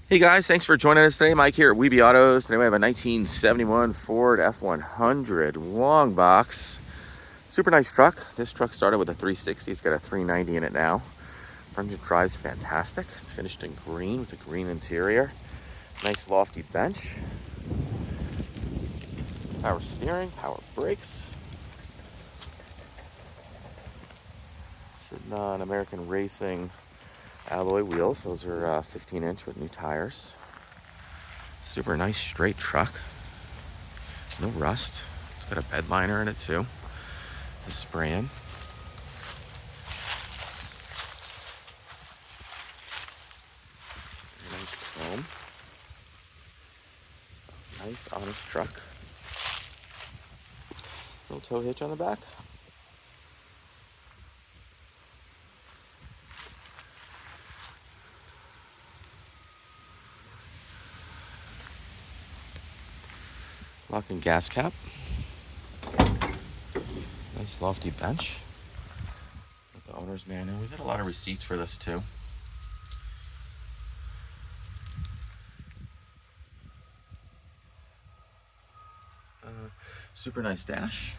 Hey guys, thanks for joining us today. Mike here at Weeby Autos. Today we have a 1971 Ford F100 long box. Super nice truck. This truck started with a 360. It's got a 390 in it now. Front end drive's fantastic. It's finished in green with a green interior. Nice lofty bench. Power steering, power brakes. Sitting on American Racing alloy wheels. Those are 15-inch with new tires. Super nice straight truck. No rust. It's got a bed liner in it too. Just spraying. Nice chrome. Just a nice honest truck. Little tow hitch on the back. Lock and gas cap. Nice lofty bench. With the owner's manual. We got a lot of receipts for this too. Super nice dash.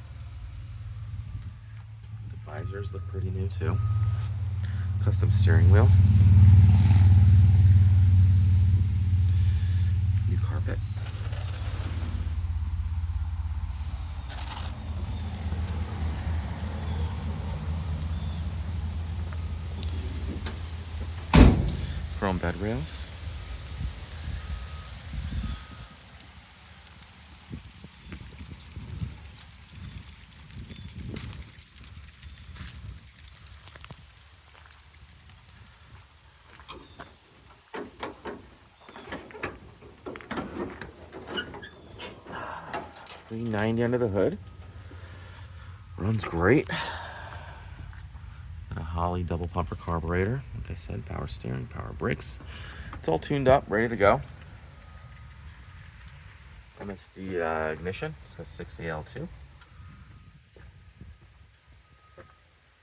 The visors look pretty new too. Custom steering wheel. New carpet. Chrome bed rails. $390 under the hood. Runs great. And a Holley double pumper carburetor. Like I said, power steering, power brakes. It's all tuned up, ready to go. MSD ignition. It says 6AL2.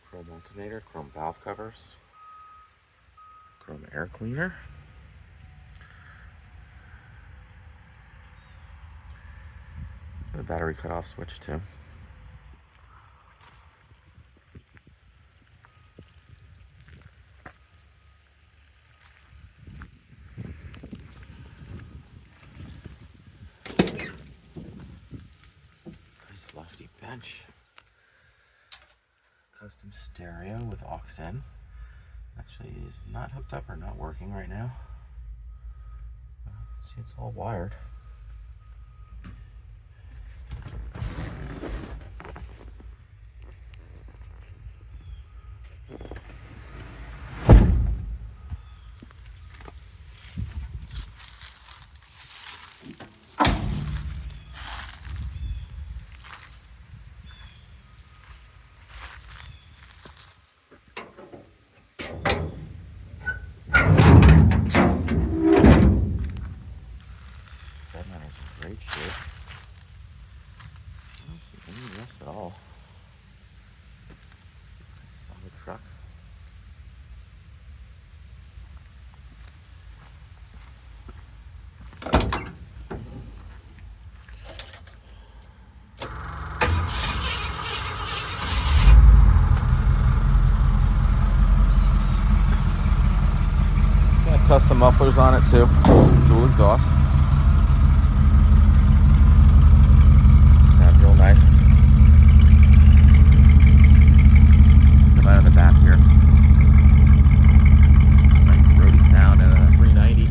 Chrome alternator, chrome valve covers, chrome air cleaner. The battery cutoff switch too. Nice lofty bench. Custom stereo with aux in. Actually is not hooked up or not working right now. See, it's all wired. Great shape. I don't see any rust at all. Solid truck. Got custom mufflers on it too. Dual exhaust. Real nice. Come out of the back here. Nice throaty sound at a 390.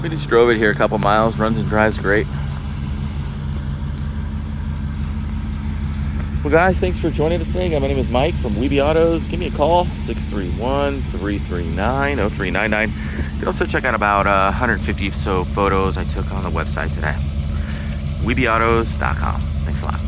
We just drove it here a couple miles, runs and drives great. Well guys, thanks for joining us today. My name is Mike from Weeby Autos. Give me a call, 631-339-0399. You can also check out about 150 or so photos I took on the website today. weebyautos.com. Thanks a lot.